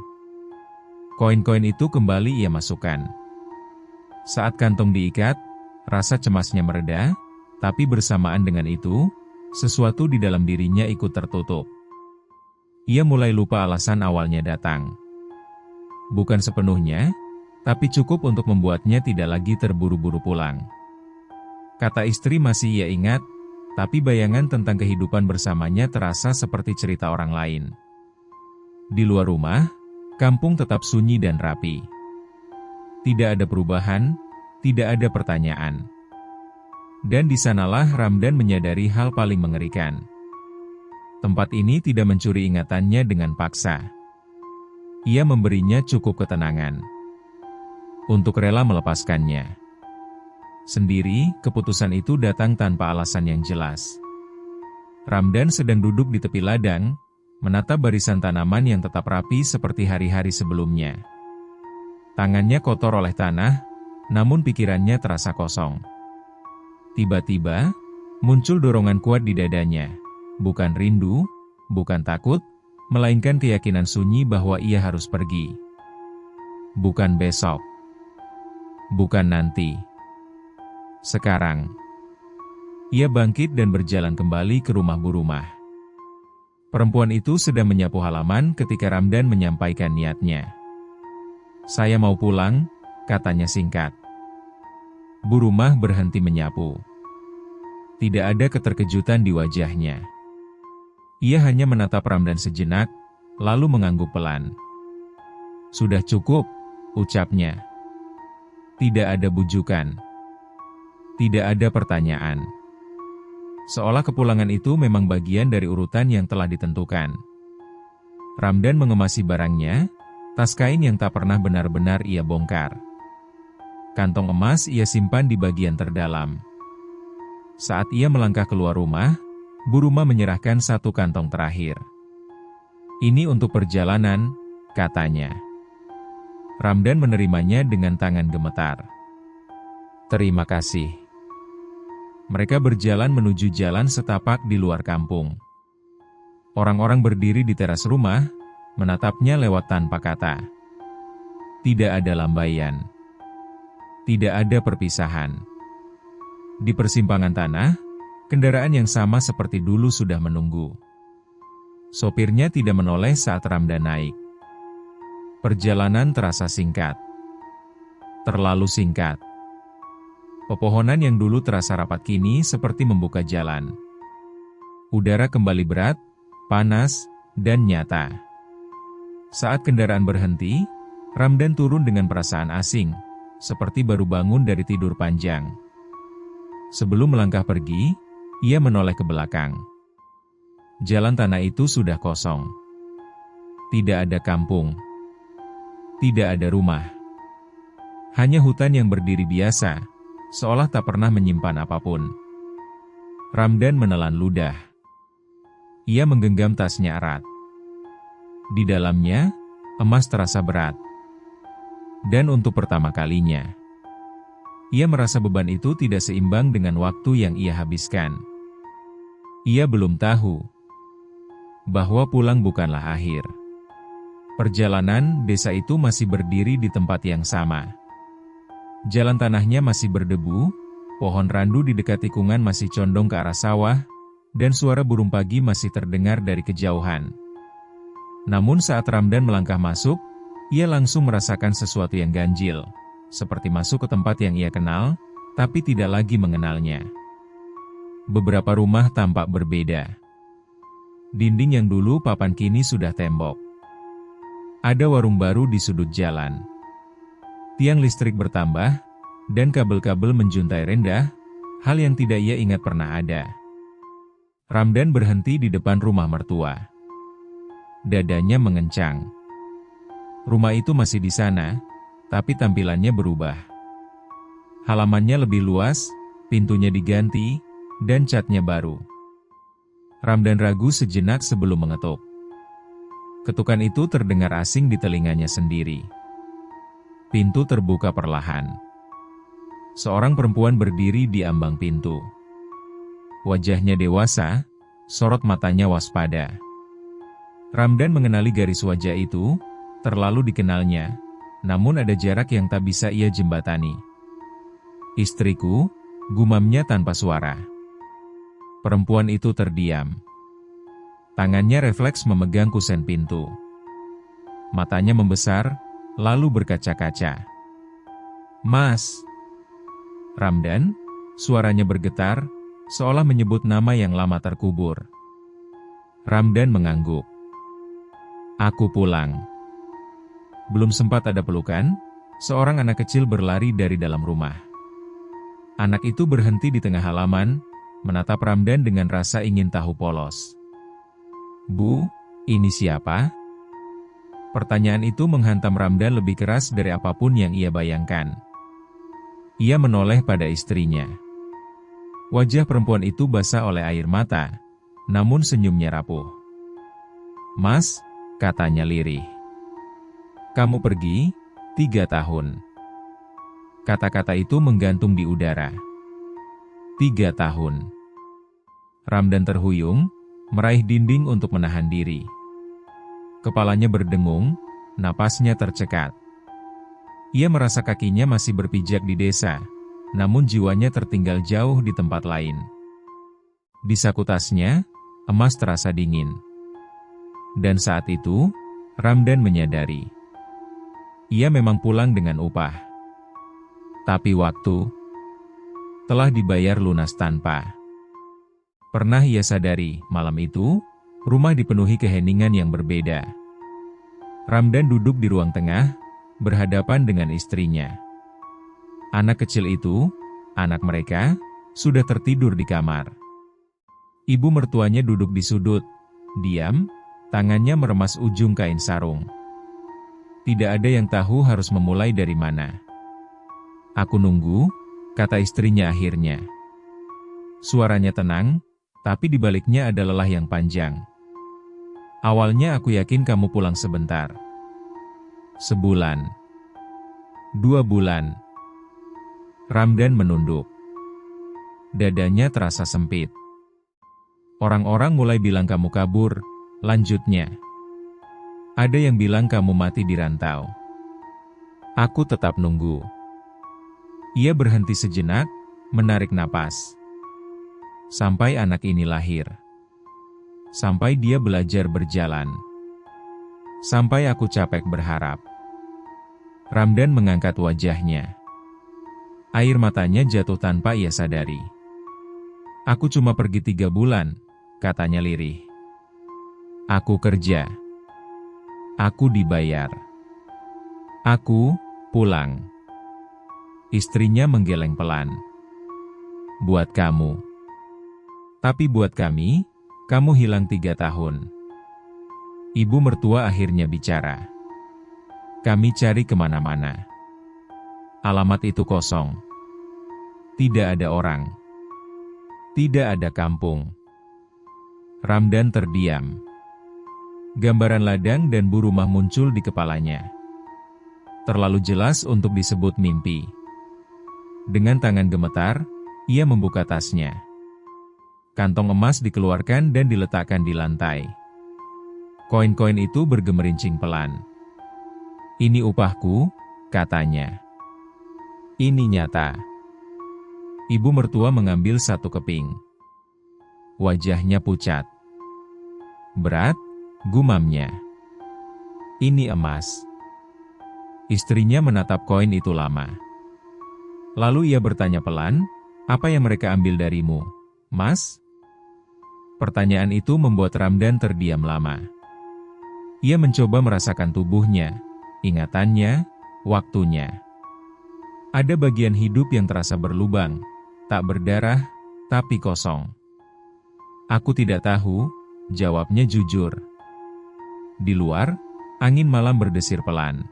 S1: Koin-koin itu kembali ia masukkan. Saat kantong diikat, rasa cemasnya mereda, Tapi bersamaan dengan itu, sesuatu di dalam dirinya ikut tertutup. Ia mulai lupa alasan awalnya datang. Bukan sepenuhnya, tapi cukup untuk membuatnya tidak lagi terburu-buru pulang. Kata istri masih ia ingat, tapi bayangan tentang kehidupan bersamanya terasa seperti cerita orang lain. Di luar rumah, kampung tetap sunyi dan rapi. Tidak ada perubahan, tidak ada pertanyaan. Dan di sanalah Ramdan menyadari hal paling mengerikan. Tempat ini tidak mencuri ingatannya dengan paksa. Ia memberinya cukup ketenangan untuk rela melepaskannya. Sendiri, keputusan itu datang tanpa alasan yang jelas. Ramdan sedang duduk di tepi ladang, menatap barisan tanaman yang tetap rapi seperti hari-hari sebelumnya. Tangannya kotor oleh tanah, namun pikirannya terasa kosong. Tiba-tiba, muncul dorongan kuat di dadanya. Bukan rindu, bukan takut, melainkan keyakinan sunyi bahwa ia harus pergi. Bukan besok. Bukan nanti. Sekarang. Ia bangkit dan berjalan kembali ke rumah Bu Rumah. Perempuan itu sedang menyapu halaman ketika Ramdan menyampaikan niatnya. "Saya mau pulang," katanya singkat. Bu Rumah berhenti menyapu. Tidak ada keterkejutan di wajahnya. Ia hanya menatap Ramdan sejenak, lalu mengangguk pelan. "Sudah cukup," ucapnya. Tidak ada bujukan. Tidak ada pertanyaan. Seolah kepulangan itu memang bagian dari urutan yang telah ditentukan. Ramdan mengemasi barangnya, tas kain yang tak pernah benar-benar ia bongkar. Kantong emas ia simpan di bagian terdalam. Saat ia melangkah keluar rumah, Bu Rumah menyerahkan satu kantong terakhir. "Ini untuk perjalanan," katanya. Ramdan menerimanya dengan tangan gemetar. "Terima kasih." Mereka berjalan menuju jalan setapak di luar kampung. Orang-orang berdiri di teras rumah, menatapnya lewat tanpa kata. Tidak ada lambaian. Tidak ada perpisahan. Di persimpangan tanah, kendaraan yang sama seperti dulu sudah menunggu. Sopirnya tidak menoleh saat Ramdan naik. Perjalanan terasa singkat. Terlalu singkat. Pepohonan yang dulu terasa rapat kini seperti membuka jalan. Udara kembali berat, panas, dan nyata. Saat kendaraan berhenti, Ramdan turun dengan perasaan asing, seperti baru bangun dari tidur panjang. Sebelum melangkah pergi, ia menoleh ke belakang. Jalan tanah itu sudah kosong. Tidak ada kampung. Tidak ada rumah. Hanya hutan yang berdiri biasa, seolah tak pernah menyimpan apapun. Ramdan menelan ludah. Ia menggenggam tasnya erat. Di dalamnya, emas terasa berat. Dan untuk pertama kalinya, ia merasa beban itu tidak seimbang dengan waktu yang ia habiskan. Ia belum tahu bahwa pulang bukanlah akhir. Perjalanan desa itu masih berdiri di tempat yang sama. Jalan tanahnya masih berdebu, pohon randu di dekat tikungan masih condong ke arah sawah, dan suara burung pagi masih terdengar dari kejauhan. Namun saat Ramdan melangkah masuk, ia langsung merasakan sesuatu yang ganjil, seperti masuk ke tempat yang ia kenal, tapi tidak lagi mengenalnya. Beberapa rumah tampak berbeda. Dinding yang dulu papan kini sudah tembok. Ada warung baru di sudut jalan. Tiang listrik bertambah, dan kabel-kabel menjuntai rendah, hal yang tidak ia ingat pernah ada. Ramdan berhenti di depan rumah mertua. Dadanya mengencang. Rumah itu masih di sana, tapi tampilannya berubah. Halamannya lebih luas, pintunya diganti, dan catnya baru. Ramdan ragu sejenak sebelum mengetuk. Ketukan itu terdengar asing di telinganya sendiri. Pintu terbuka perlahan. Seorang perempuan berdiri di ambang pintu. Wajahnya dewasa, sorot matanya waspada. Ramdan mengenali garis wajah itu, terlalu dikenalnya, namun ada jarak yang tak bisa ia jembatani. "Istriku," gumamnya tanpa suara. Perempuan itu terdiam. Tangannya refleks memegang kusen pintu. Matanya membesar, lalu berkaca-kaca. "Mas!" "Ramdan?" Suaranya bergetar, seolah menyebut nama yang lama terkubur. Ramdan mengangguk. "Aku pulang." Belum sempat ada pelukan, seorang anak kecil berlari dari dalam rumah. Anak itu berhenti di tengah halaman, menatap Ramdan dengan rasa ingin tahu polos. "Bu, ini siapa?" Pertanyaan itu menghantam Ramdan lebih keras dari apapun yang ia bayangkan. Ia menoleh pada istrinya. Wajah perempuan itu basah oleh air mata, namun senyumnya rapuh. "Mas," katanya lirih. "Kamu pergi 3 tahun. Kata-kata itu menggantung di udara. 3 tahun. Ramdan terhuyung, meraih dinding untuk menahan diri. Kepalanya berdengung, napasnya tercekat. Ia merasa kakinya masih berpijak di desa, namun jiwanya tertinggal jauh di tempat lain. Di saku tasnya, emas terasa dingin. Dan saat itu, Ramdan menyadari. Ia memang pulang dengan upah. Tapi waktu telah dibayar lunas tanpa. Pernah ia sadari, malam itu, rumah dipenuhi keheningan yang berbeda. Ramdan duduk di ruang tengah, berhadapan dengan istrinya. Anak kecil itu, anak mereka, sudah tertidur di kamar. Ibu mertuanya duduk di sudut, diam, tangannya meremas ujung kain sarung. Tidak ada yang tahu harus memulai dari mana. "Aku nunggu," kata istrinya akhirnya. Suaranya tenang, tapi di baliknya ada lelah yang panjang. "Awalnya aku yakin kamu pulang sebentar. 1 bulan. 2 bulan. Ramdan menunduk. Dadanya terasa sempit. "Orang-orang mulai bilang kamu kabur," lanjutnya. "Ada yang bilang kamu mati di rantau. Aku tetap nunggu." Ia berhenti sejenak, menarik napas. Sampai anak ini lahir. Sampai dia belajar berjalan. Sampai aku capek berharap. Ramdan mengangkat wajahnya. Air matanya jatuh tanpa ia sadari. "Aku cuma pergi 3 bulan, katanya lirih. "Aku kerja. Aku dibayar. Aku pulang." Istrinya menggeleng pelan. "Buat kamu. Tapi buat kami, kamu hilang 3 tahun. Ibu mertua akhirnya bicara. "Kami cari kemana-mana. Alamat itu kosong. Tidak ada orang. Tidak ada kampung." Ramdan terdiam. Gambaran ladang dan bu rumah muncul di kepalanya. Terlalu jelas untuk disebut mimpi. Dengan tangan gemetar, ia membuka tasnya. Kantong emas dikeluarkan dan diletakkan di lantai. Koin-koin itu bergemerincing pelan. "Ini upahku," katanya. "Ini nyata." Ibu mertua mengambil 1 keping. Wajahnya pucat. "Berat," gumamnya. "Ini emas." Istrinya menatap koin itu lama. Lalu ia bertanya pelan, "Apa yang mereka ambil darimu, Mas?" Pertanyaan itu membuat Ramdan terdiam lama. Ia mencoba merasakan tubuhnya, ingatannya, waktunya. Ada bagian hidup yang terasa berlubang, tak berdarah, tapi kosong. "Aku tidak tahu," jawabnya jujur. Di luar, angin malam berdesir pelan.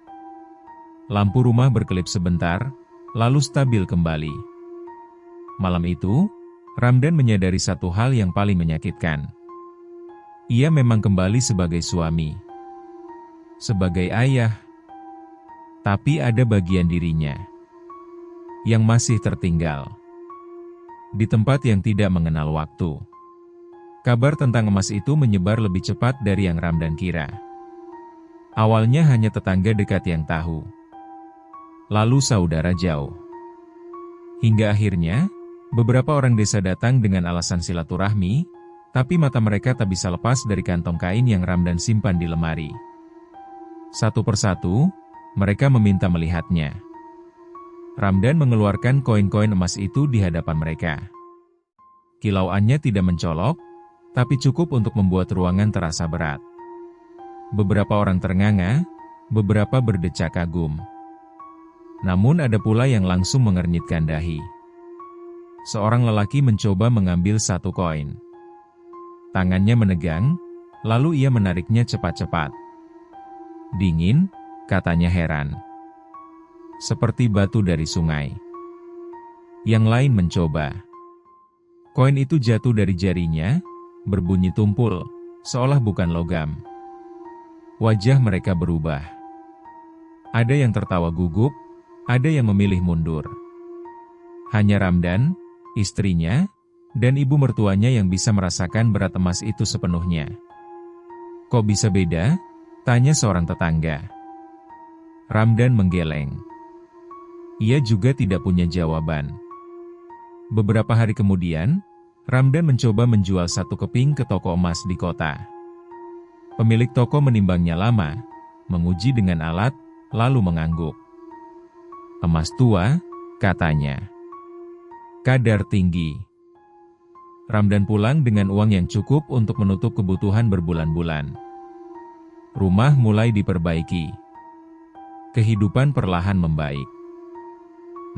S1: Lampu rumah berkelip sebentar, lalu stabil kembali. Malam itu, Ramdan menyadari satu hal yang paling menyakitkan. Ia memang kembali sebagai suami, sebagai ayah, tapi ada bagian dirinya yang masih tertinggal di tempat yang tidak mengenal waktu. Kabar tentang emas itu menyebar lebih cepat dari yang Ramdan kira. Awalnya hanya tetangga dekat yang tahu, lalu saudara jauh. Hingga akhirnya, Beberapa orang desa datang dengan alasan silaturahmi, tapi mata mereka tak bisa lepas dari kantong kain yang Ramdan simpan di lemari. Satu persatu, mereka meminta melihatnya. Ramdan mengeluarkan koin-koin emas itu di hadapan mereka. Kilauannya tidak mencolok, tapi cukup untuk membuat ruangan terasa berat. Beberapa orang ternganga, beberapa berdecak kagum. Namun ada pula yang langsung mengernyitkan dahi. Seorang lelaki mencoba mengambil satu koin. Tangannya menegang, lalu ia menariknya cepat-cepat. Dingin, katanya heran. Seperti batu dari sungai. Yang lain mencoba. Koin itu jatuh dari jarinya, berbunyi tumpul, seolah bukan logam. Wajah mereka berubah. Ada yang tertawa gugup, ada yang memilih mundur. Hanya Ramdan, istrinya, dan ibu mertuanya yang bisa merasakan berat emas itu sepenuhnya. Kok bisa beda? Tanya seorang tetangga. Ramdan menggeleng. Ia juga tidak punya jawaban. Beberapa hari kemudian, Ramdan mencoba menjual satu keping ke toko emas di kota. Pemilik toko menimbangnya lama, menguji dengan alat, lalu mengangguk. Emas tua, katanya. Kadar tinggi. Ramdan pulang dengan uang yang cukup untuk menutup kebutuhan berbulan-bulan. Rumah mulai diperbaiki. Kehidupan perlahan membaik.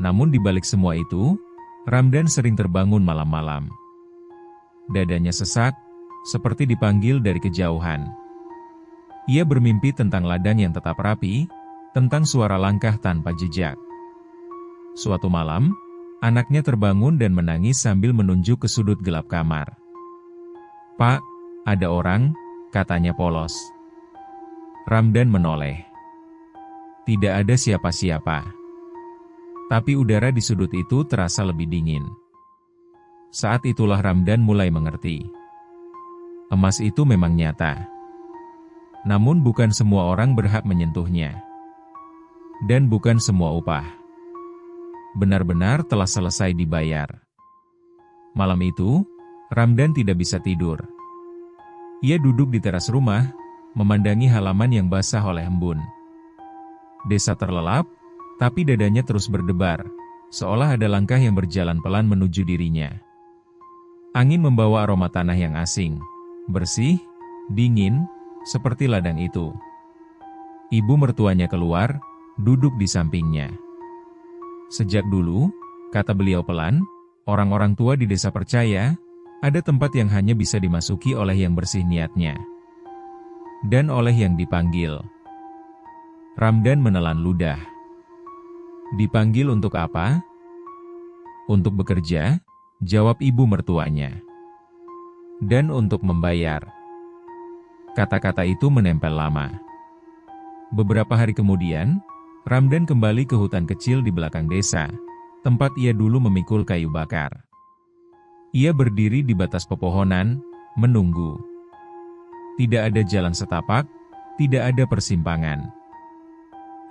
S1: Namun di balik semua itu, Ramdan sering terbangun malam-malam. Dadanya sesak, seperti dipanggil dari kejauhan. Ia bermimpi tentang ladang yang tetap rapi, tentang suara langkah tanpa jejak. Suatu malam, anaknya terbangun dan menangis sambil menunjuk ke sudut gelap kamar. "Pak, ada orang," katanya polos. Ramdan menoleh. Tidak ada siapa-siapa. Tapi udara di sudut itu terasa lebih dingin. Saat itulah Ramdan mulai mengerti. Emas itu memang nyata. Namun bukan semua orang berhak menyentuhnya. Dan bukan semua upah benar-benar telah selesai dibayar. Malam itu, Ramdan tidak bisa tidur. Ia duduk di teras rumah, memandangi halaman yang basah oleh embun. Desa terlelap, tapi dadanya terus berdebar, seolah ada langkah yang berjalan pelan menuju dirinya. Angin membawa aroma tanah yang asing, bersih, dingin, seperti ladang itu. Ibu mertuanya keluar, duduk di sampingnya. Sejak dulu, kata beliau pelan, orang-orang tua di desa percaya, ada tempat yang hanya bisa dimasuki oleh yang bersih niatnya. Dan oleh yang dipanggil. Ramdan menelan ludah. Dipanggil untuk apa? Untuk bekerja, jawab ibu mertuanya. Dan untuk membayar. Kata-kata itu menempel lama. Beberapa hari kemudian, Ramdan kembali ke hutan kecil di belakang desa, tempat ia dulu memikul kayu bakar. Ia berdiri di batas pepohonan, menunggu. Tidak ada jalan setapak, tidak ada persimpangan.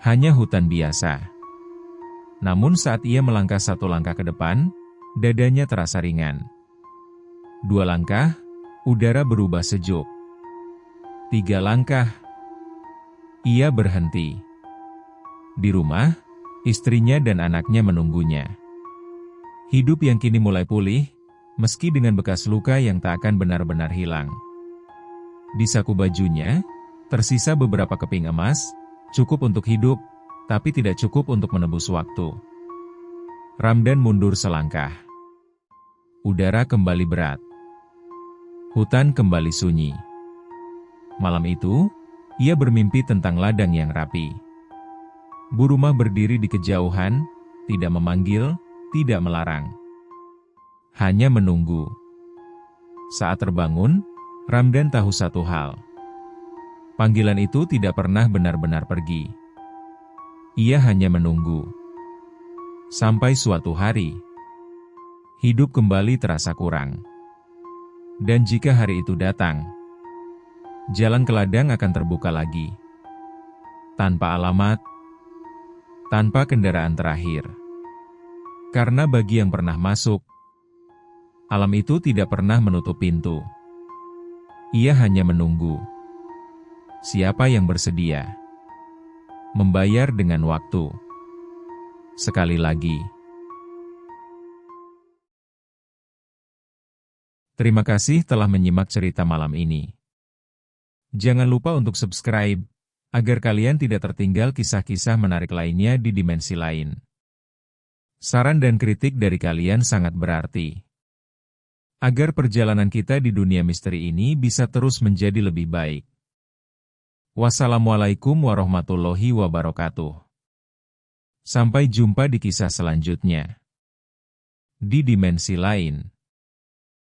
S1: Hanya hutan biasa. Namun saat ia melangkah satu langkah ke depan, dadanya terasa ringan. 2 langkah, udara berubah sejuk. 3 langkah, ia berhenti. Di rumah, istrinya dan anaknya menunggunya. Hidup yang kini mulai pulih, meski dengan bekas luka yang tak akan benar-benar hilang. Di saku bajunya, tersisa beberapa keping emas, cukup untuk hidup, tapi tidak cukup untuk menebus waktu. Ramdan mundur selangkah. Udara kembali berat. Hutan kembali sunyi. Malam itu, ia bermimpi tentang ladang yang rapi. Bu rumah berdiri di kejauhan, tidak memanggil, tidak melarang. Hanya menunggu. Saat terbangun, Ramdan tahu satu hal. Panggilan itu tidak pernah benar-benar pergi. Ia hanya menunggu. Sampai suatu hari, hidup kembali terasa kurang. Dan jika hari itu datang, jalan ke ladang akan terbuka lagi. Tanpa alamat, tanpa kendaraan terakhir. Karena bagi yang pernah masuk, Alam itu tidak pernah menutup pintu. Ia hanya menunggu. Siapa yang bersedia membayar dengan waktu? Sekali lagi, terima kasih telah menyimak cerita malam ini. Jangan lupa untuk subscribe, agar kalian tidak tertinggal kisah-kisah menarik lainnya di dimensi lain. Saran dan kritik dari kalian sangat berarti, agar perjalanan kita di dunia misteri ini bisa terus menjadi lebih baik. Wassalamualaikum warahmatullahi wabarakatuh. Sampai jumpa di kisah selanjutnya di dimensi lain.